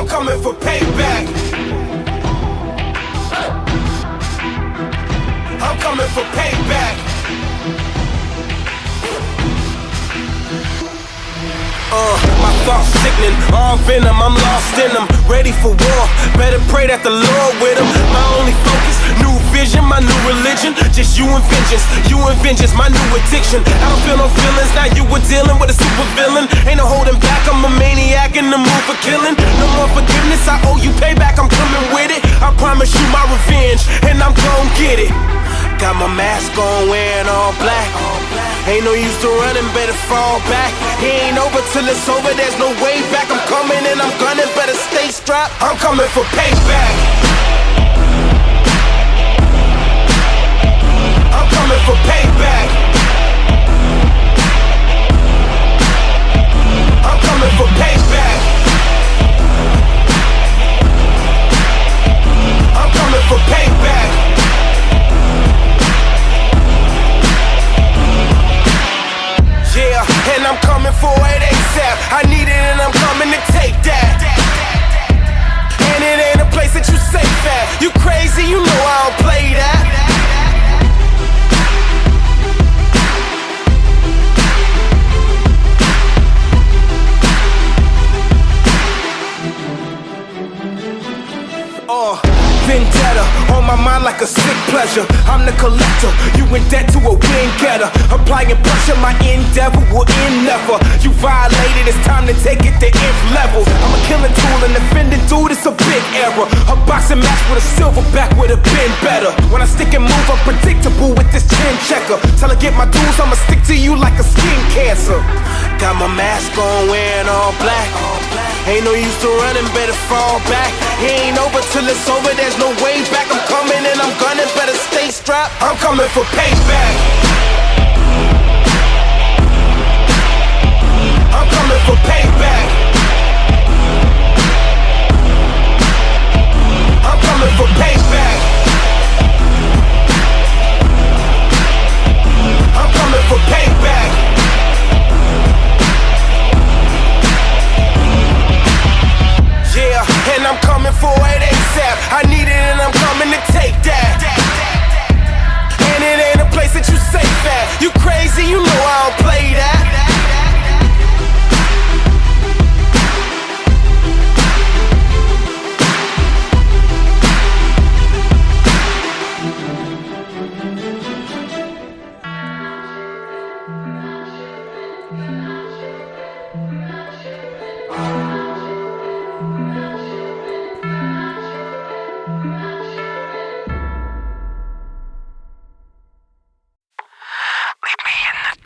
I'm coming for payback. I'm coming for payback. My thoughts sickening, all venom, I'm lost in them. Ready for war, better pray that the Lord with him. My only focus, new vision, my new religion. Just you and vengeance, my new addiction. I don't feel no feelings, now you were dealing with a super villain. Ain't no holding back, I'm a maniac in the mood for killing. No more forgiveness, I owe you payback, I'm coming with it. I promise you my revenge, and I'm gon' get it. Got my mask on, wearing all black. Ain't no use to running, better fall back. It ain't over till it's over, there's no way back. I'm coming and I'm gunning, better stay strapped. I'm coming for payback. I'm coming for payback. I'm coming for payback. I'm coming for payback. Yeah, and I'm coming for it ASAP. I need it and I'm coming to take that. And it ain't a place that you safe at. You crazy, you know I don't play that. Vendetta, on my mind like a sick pleasure. I'm the collector, you in debt to a win getter. Applying pressure, my endeavor will end never. You violated, it's time to take it to nth level. I'm a killing tool, an offending dude, it's a big error. A boxing match with a silverback would have been better. When I stick and move, I'm predictable with this chin checker. Till I get my dues, I'ma stick to you like a skin cancer. Got my mask on, wearing all black. Ain't no use to running, better fall back. It ain't over till it's over, there's no way back. I'm coming and I'm gunning, better stay strapped. I'm coming for payback. I'm coming for payback. I'm coming for payback. I'm coming for payback. Yeah, and I'm coming for it ASAP. I need it and I'm coming to take that. And it ain't a place that you safe at. You crazy, you know I don't play that. Leave me in the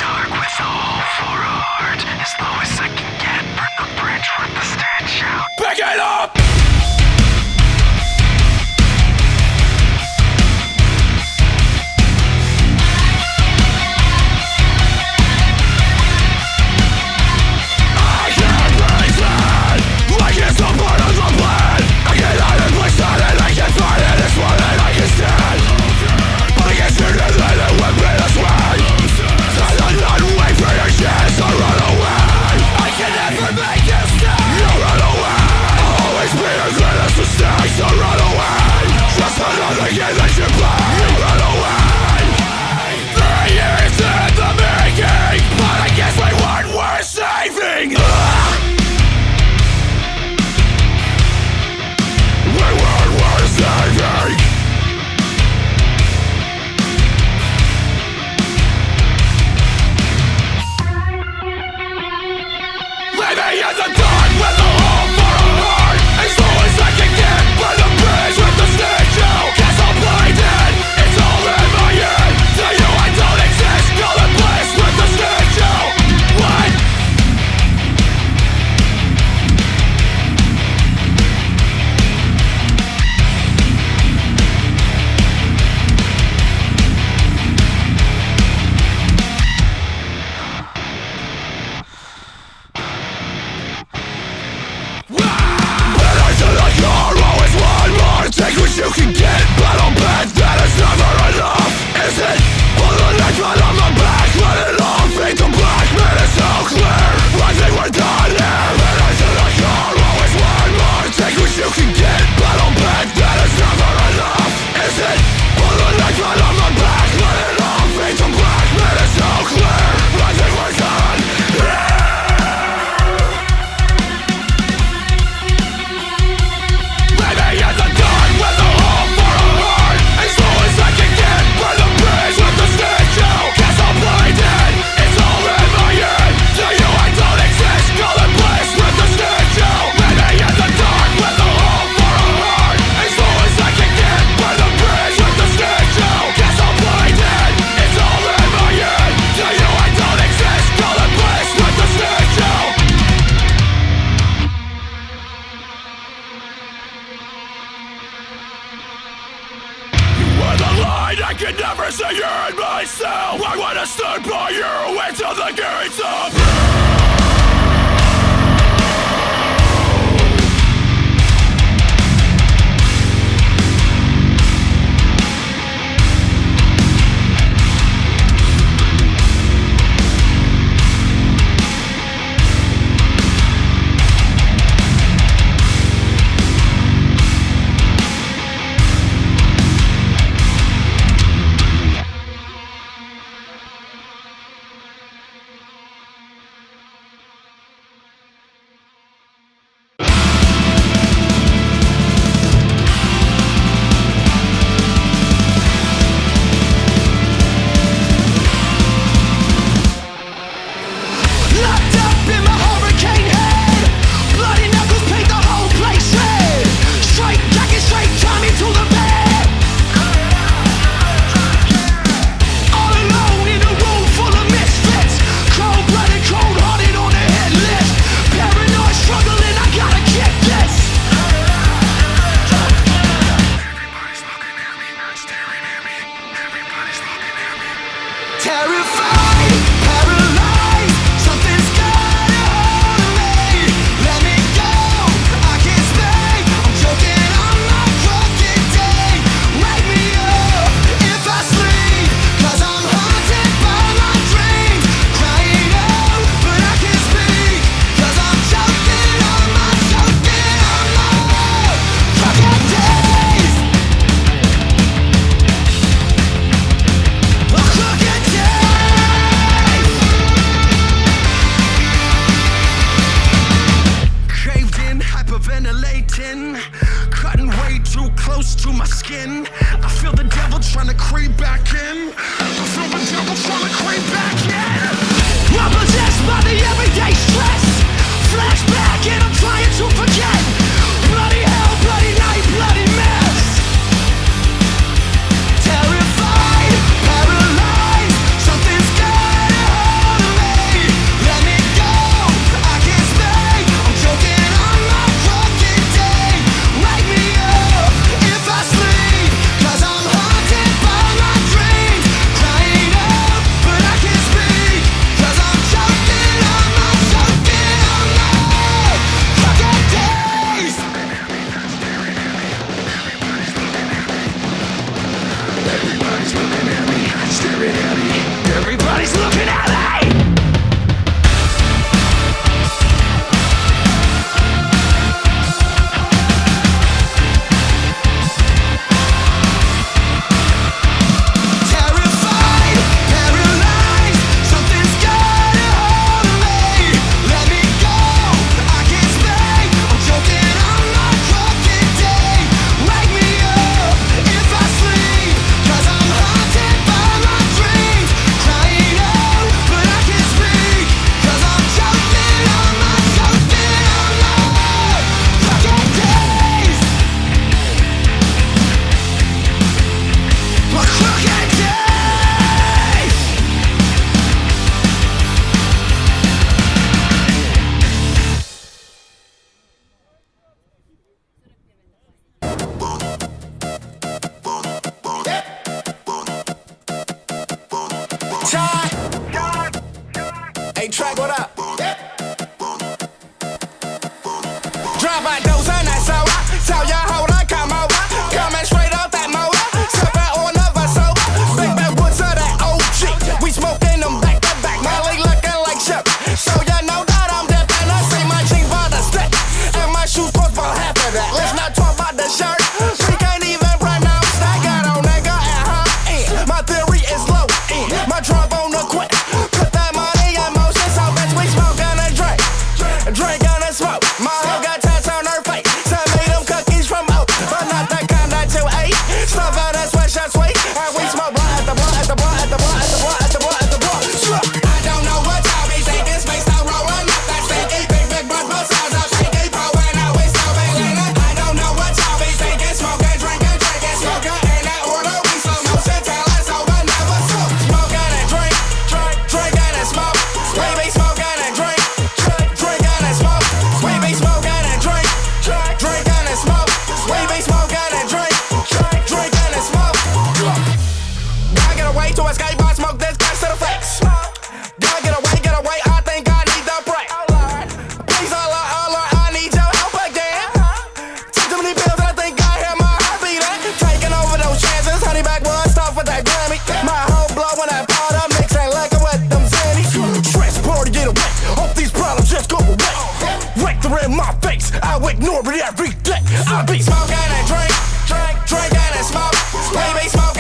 I can never say you're in myself. I wanna stand by you until the gates of I would ignore it every day. I be smoking and drink and smoke, baby, smoke